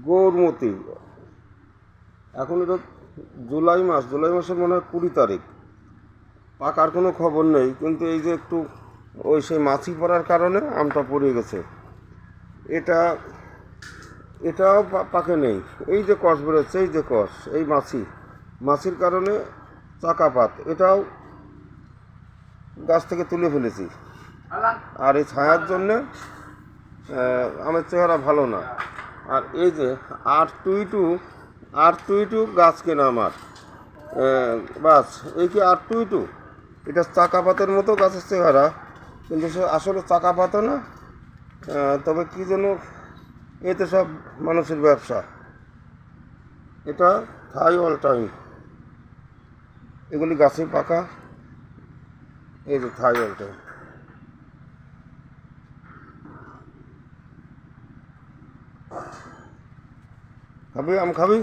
গৌরমতি। এখন এটা জুলাই মাসের মনে হয় 20 তারিখ। পাকার কোনো খবর নেই, কিন্তু এই যে একটু ওই সেই মাছি পড়ার কারণে আমটা পড়ে গেছে। এটা এটাও পাকে নেই। এই যে কষ বেরোচ্ছে, এই যে কষ, এই মাছির কারণে চাকাপাত, এটাও গাছ থেকে তুলে ফেলেছি। আর এই ছায়ার জন্যে আমের চেহারা ভালো না। আর এই যে আর টু গাছ কেনা আমার, বাস এই কি আর টু, এটা চাকাপাতের মতো গাছের চেহারা, কিন্তু সে আসলে চাকাপাতও না। তবে কি যেন, এতে সব মানুষের ব্যবসা। এটা থাই অল টাইম, এগুলি গাছে পাকা। এই যে থাই অল টাইম। খাবি আম খাবি?